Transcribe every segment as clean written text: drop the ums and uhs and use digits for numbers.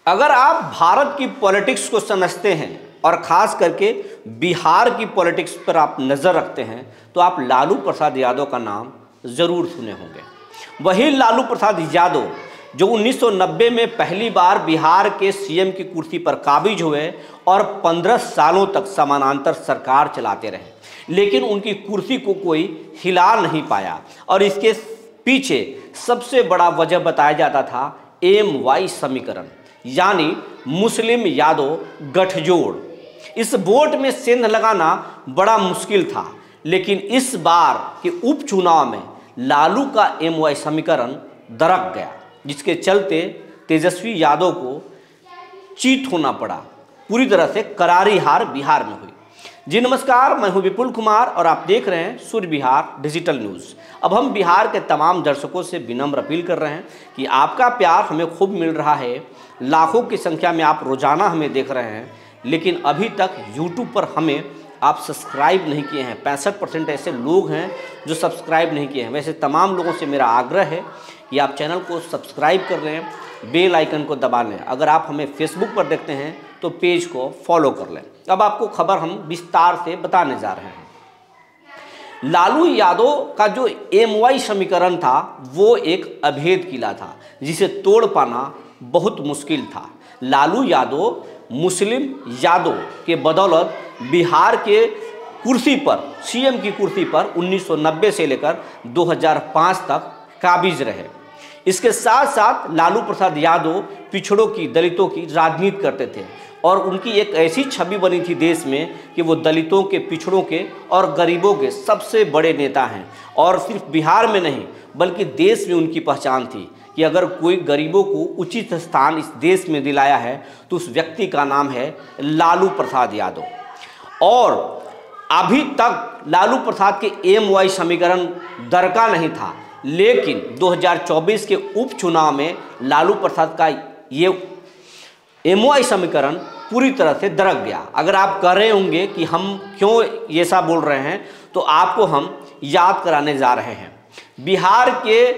अगर आप भारत की पॉलिटिक्स को समझते हैं और ख़ास करके बिहार की पॉलिटिक्स पर आप नज़र रखते हैं तो आप लालू प्रसाद यादव का नाम ज़रूर सुने होंगे। वही लालू प्रसाद यादव जो 1990 में पहली बार बिहार के सीएम की कुर्सी पर काबिज हुए और 15 सालों तक समानांतर सरकार चलाते रहे, लेकिन उनकी कुर्सी को कोई हिला नहीं पाया। और इसके पीछे सबसे बड़ा वजह बताया जाता था MY समीकरण, यानी मुस्लिम यादव गठजोड़। इस वोट में सेंध लगाना बड़ा मुश्किल था, लेकिन इस बार के उपचुनाव में लालू का MY समीकरण दरक गया, जिसके चलते तेजस्वी यादव को चीट होना पड़ा। पूरी तरह से करारी हार बिहार में हुई। जी नमस्कार, मैं हूं विपुल कुमार और आप देख रहे हैं सूर्य बिहार डिजिटल न्यूज़। अब हम बिहार के तमाम दर्शकों से विनम्र अपील कर रहे हैं कि आपका प्यार हमें खूब मिल रहा है, लाखों की संख्या में आप रोजाना हमें देख रहे हैं, लेकिन अभी तक YouTube पर हमें आप सब्सक्राइब नहीं किए हैं। 65% ऐसे लोग हैं जो सब्सक्राइब नहीं किए हैं। वैसे तमाम लोगों से मेरा आग्रह है कि आप चैनल को सब्सक्राइब कर लें, बेल आइकन को दबा लें। अगर आप हमें फेसबुक पर देखते हैं तो पेज को फॉलो कर लें। अब आपको खबर हम विस्तार से बताने जा रहे हैं। लालू यादव का जो MY समीकरण था वो एक अभेद किला था, जिसे तोड़ पाना बहुत मुश्किल था। लालू यादव मुस्लिम यादव के बदौलत बिहार के कुर्सी पर, सीएम की कुर्सी पर 1990 से लेकर 2005 तक काबिज रहे। इसके साथ साथ लालू प्रसाद यादव पिछड़ों की, दलितों की राजनीति करते थे और उनकी एक ऐसी छवि बनी थी देश में कि वो दलितों के, पिछड़ों के और गरीबों के सबसे बड़े नेता हैं। और सिर्फ बिहार में नहीं बल्कि देश में उनकी पहचान थी कि अगर कोई गरीबों को उचित स्थान इस देश में दिलाया है तो उस व्यक्ति का नाम है लालू प्रसाद यादव। और अभी तक लालू प्रसाद के MY समीकरण दरका नहीं था, लेकिन 2024 के उपचुनाव में लालू प्रसाद का ये MY समीकरण पूरी तरह से दरक गया। अगर आप कह रहे होंगे कि हम क्यों ये सब बोल रहे हैं, तो आपको हम याद कराने जा रहे हैं। बिहार के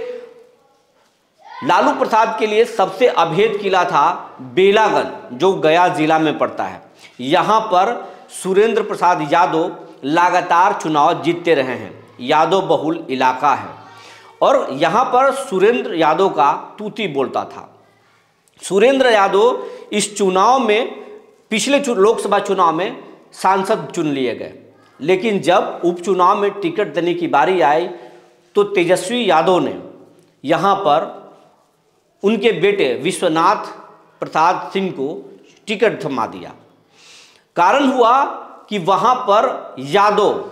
लालू प्रसाद के लिए सबसे अभेद किला था बेलागंज, जो गया जिला में पड़ता है। यहाँ पर सुरेंद्र प्रसाद यादव लगातार चुनाव जीतते रहे हैं। यादव बहुल इलाका है और यहाँ पर सुरेंद्र यादव का तूती बोलता था। सुरेंद्र यादव इस चुनाव में, पिछले लोकसभा चुनाव में सांसद चुन लिए गए, लेकिन जब उपचुनाव में टिकट देने की बारी आई तो तेजस्वी यादव ने यहाँ पर उनके बेटे विश्वनाथ प्रसाद सिंह को टिकट थमा दिया। कारण हुआ कि वहाँ पर यादव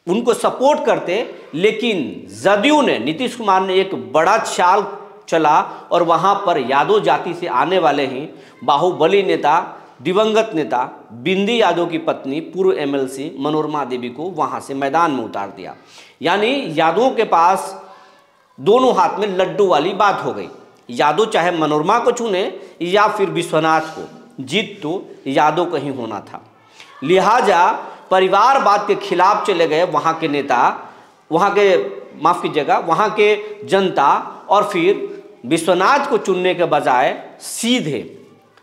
उनको सपोर्ट करते, लेकिन जदयू ने, नीतीश कुमार ने एक बड़ा चाल चला और वहाँ पर यादव जाति से आने वाले ही बाहुबली नेता, दिवंगत नेता बिंदी यादव की पत्नी पूर्व MLC मनोरमा देवी को वहाँ से मैदान में उतार दिया। यानी यादवों के पास दोनों हाथ में लड्डू वाली बात हो गई। यादव चाहे मनोरमा को चुने या फिर विश्वनाथ को, जीत तो यादव का ही होना था। लिहाजा परिवारवाद के खिलाफ चले गए वहाँ के नेता, वहाँ के, माफ़ कीजिएगा, वहाँ के जनता, और फिर विश्वनाथ को चुनने के बजाय सीधे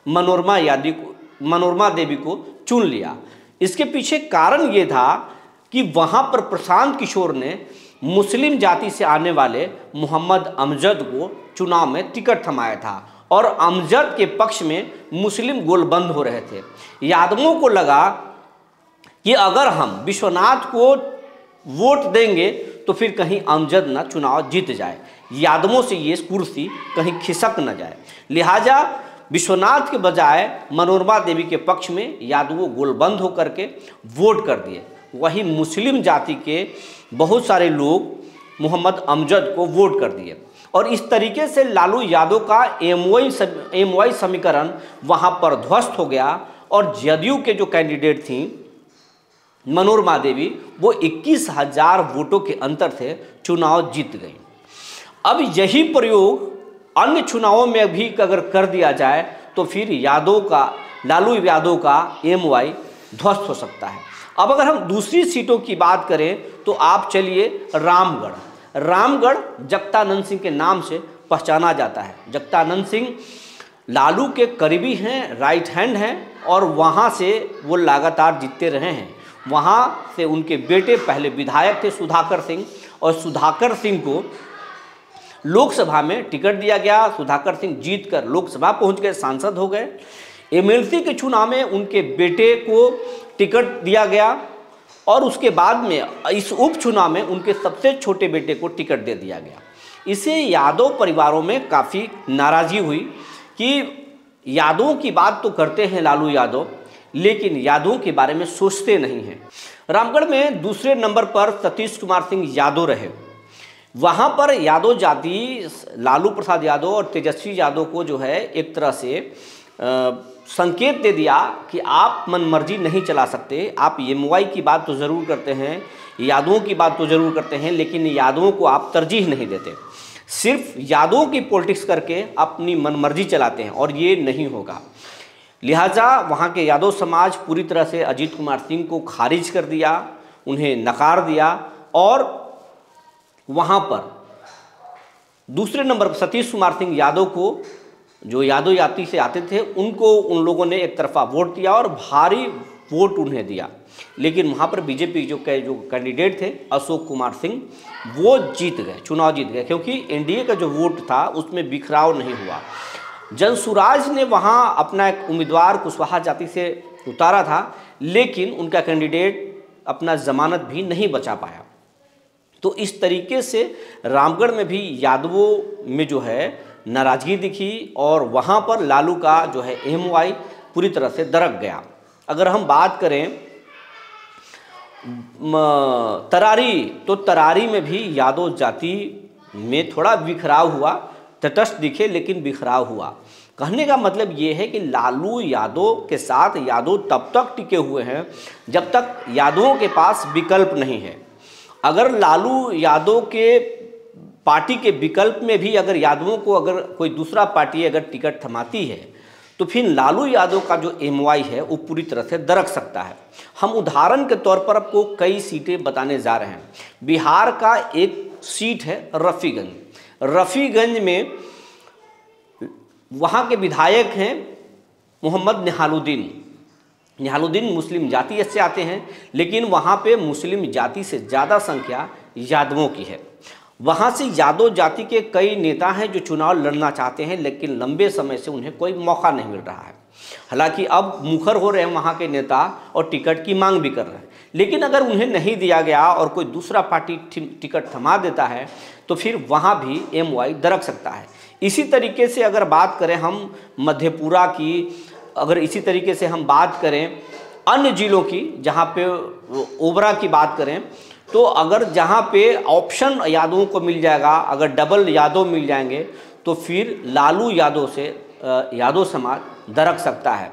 मनोरमा देवी को चुन लिया। इसके पीछे कारण ये था कि वहाँ पर प्रशांत किशोर ने मुस्लिम जाति से आने वाले मोहम्मद अमजद को चुनाव में टिकट थमाया था और अमजद के पक्ष में मुस्लिम गोलबंद हो रहे थे। यादवों को लगा कि अगर हम विश्वनाथ को वोट देंगे तो फिर कहीं अमजद ना चुनाव जीत जाए, यादवों से ये कुर्सी कहीं खिसक न जाए। लिहाजा विश्वनाथ के बजाय मनोरमा देवी के पक्ष में यादवों गोलबंद होकर के वोट कर दिए। वही मुस्लिम जाति के बहुत सारे लोग मोहम्मद अमजद को वोट कर दिए और इस तरीके से लालू यादव का MY समीकरण वहाँ पर ध्वस्त हो गया और जदयू के जो कैंडिडेट थी मनोरमा देवी, वो 21,000 वोटों के अंतर से चुनाव जीत गई। अब यही प्रयोग अन्य चुनावों में भी अगर कर दिया जाए तो फिर लालू यादव का MY ध्वस्त हो सकता है। अब अगर हम दूसरी सीटों की बात करें तो आप चलिए रामगढ़ जगतानंद सिंह के नाम से पहचाना जाता है। जगतानंद सिंह लालू के करीबी हैं, राइट हैंड हैं, और वहाँ से वो लगातार जीतते रहे हैं। वहाँ से उनके बेटे पहले विधायक थे सुधाकर सिंह, और सुधाकर सिंह को लोकसभा में टिकट दिया गया। सुधाकर सिंह जीतकर लोकसभा पहुंच गए, सांसद हो गए। एमएलसी के चुनाव में उनके बेटे को टिकट दिया गया, और उसके बाद में इस उपचुनाव में उनके सबसे छोटे बेटे को टिकट दे दिया गया। इससे यादव परिवारों में काफ़ी नाराज़गी हुई कि यादवों की बात तो करते हैं लालू यादव, लेकिन यादवों के बारे में सोचते नहीं हैं। रामगढ़ में दूसरे नंबर पर सतीश कुमार सिंह यादव रहे। वहाँ पर यादव जाति लालू प्रसाद यादव और तेजस्वी यादव को जो है एक तरह से संकेत दे दिया कि आप मनमर्जी नहीं चला सकते। आप एमवाई की बात तो ज़रूर करते हैं, यादवों की बात तो ज़रूर करते हैं, लेकिन यादवों को आप तरजीह नहीं देते। सिर्फ यादवों की पॉलिटिक्स करके अपनी मनमर्जी चलाते हैं, और ये नहीं होगा। लिहाजा वहाँ के यादव समाज पूरी तरह से अजीत कुमार सिंह को खारिज कर दिया, उन्हें नकार दिया, और वहाँ पर दूसरे नंबर पर सतीश कुमार सिंह यादव को, जो यादव जाति से आते थे, उनको उन लोगों ने एक तरफा वोट दिया और भारी वोट उन्हें दिया। लेकिन वहाँ पर बीजेपी जो कैंडिडेट थे अशोक कुमार सिंह, वो जीत गए, चुनाव जीत गए, क्योंकि एनडीए का जो वोट था उसमें बिखराव नहीं हुआ। जनसुराज ने वहाँ अपना एक उम्मीदवार कुशवाहा जाति से उतारा था, लेकिन उनका कैंडिडेट अपना जमानत भी नहीं बचा पाया। तो इस तरीके से रामगढ़ में भी यादवों में जो है नाराज़गी दिखी, और वहाँ पर लालू का जो है एमवाई पूरी तरह से दरक गया। अगर हम बात करें तरारी, तो तरारी में भी यादव जाति में थोड़ा बिखराव हुआ, तटस्थ दिखे लेकिन बिखराव हुआ। कहने का मतलब ये है कि लालू यादव के साथ यादव तब तक टिके हुए हैं जब तक यादवों के पास विकल्प नहीं है। अगर लालू यादव के पार्टी के विकल्प में भी अगर यादवों को अगर कोई दूसरा पार्टी अगर टिकट थमाती है, तो फिर लालू यादव का जो एमवाई है वो पूरी तरह से दरक सकता है। हम उदाहरण के तौर पर आपको कई सीटें बताने जा रहे हैं। बिहार का एक सीट है रफ़ीगंज। रफ़ीगंज में वहाँ के विधायक हैं मोहम्मद निहालुद्दीन। निहालुद्दीन मुस्लिम जाति से आते हैं, लेकिन वहाँ पे मुस्लिम जाति से ज़्यादा संख्या यादवों की है। वहाँ से यादव जाति के कई नेता हैं जो चुनाव लड़ना चाहते हैं, लेकिन लंबे समय से उन्हें कोई मौका नहीं मिल रहा है। हालांकि अब मुखर हो रहे हैं वहाँ के नेता और टिकट की मांग भी कर रहे हैं, लेकिन अगर उन्हें नहीं दिया गया और कोई दूसरा पार्टी टिकट थमा देता है तो फिर वहाँ भी एमवाई दरक सकता है। इसी तरीके से अगर बात करें हम मधेपुरा की, अगर इसी तरीके से हम बात करें अन्य जिलों की, जहाँ पे ओबरा की बात करें, तो अगर जहाँ पे ऑप्शन यादवों को मिल जाएगा, अगर डबल यादव मिल जाएंगे, तो फिर लालू यादव से यादव समाज दरक सकता है।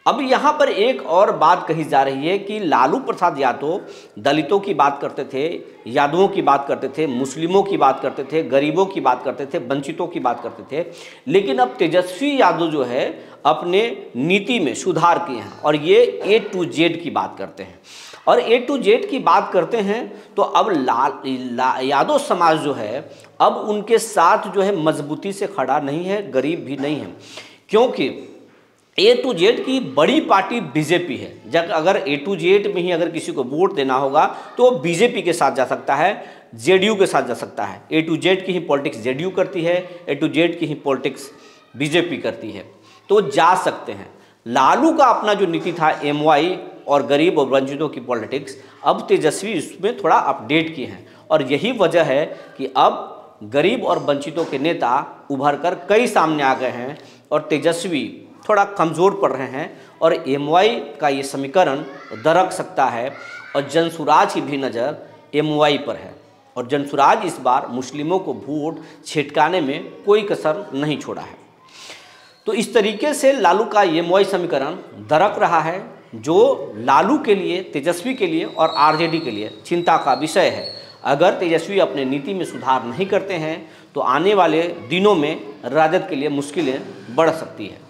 अब यहाँ पर एक और बात कही जा रही है कि लालू प्रसाद यादव दलितों की बात करते थे, यादवों की बात करते थे, मुस्लिमों की बात करते थे, गरीबों की बात करते थे, वंचितों की बात करते थे, लेकिन अब तेजस्वी यादव जो है अपने नीति में सुधार किए हैं और ये A to Z की बात करते हैं। और A to Z की बात करते हैं तो अब यादव समाज जो है अब उनके साथ जो है मजबूती से खड़ा नहीं है, गरीब भी नहीं है, क्योंकि A to Z की बड़ी पार्टी बीजेपी है। जब अगर A to Z में ही अगर किसी को वोट देना होगा तो वो बीजेपी के साथ जा सकता है, जेडीयू के साथ जा सकता है। A to Z की ही पॉलिटिक्स जेडीयू करती है, A to Z की ही पॉलिटिक्स बीजेपी करती है, तो जा सकते हैं। लालू का अपना जो नीति था एमवाई और गरीब और वंचितों की पॉलिटिक्स, अब तेजस्वी इसमें थोड़ा अपडेट किए हैं, और यही वजह है कि अब गरीब और वंचितों के नेता उभर कर कई सामने आ गए हैं और तेजस्वी थोड़ा कमज़ोर पड़ रहे हैं, और एमवाई का ये समीकरण दरक सकता है। और जनसुराज की भी नज़र एमवाई पर है, और जनसुराज इस बार मुस्लिमों को वोट छिटकाने में कोई कसर नहीं छोड़ा है। तो इस तरीके से लालू का एमवाई समीकरण दरक रहा है, जो लालू के लिए, तेजस्वी के लिए और आरजेडी के लिए चिंता का विषय है। अगर तेजस्वी अपने नीति में सुधार नहीं करते हैं तो आने वाले दिनों में राजद के लिए मुश्किलें बढ़ सकती है।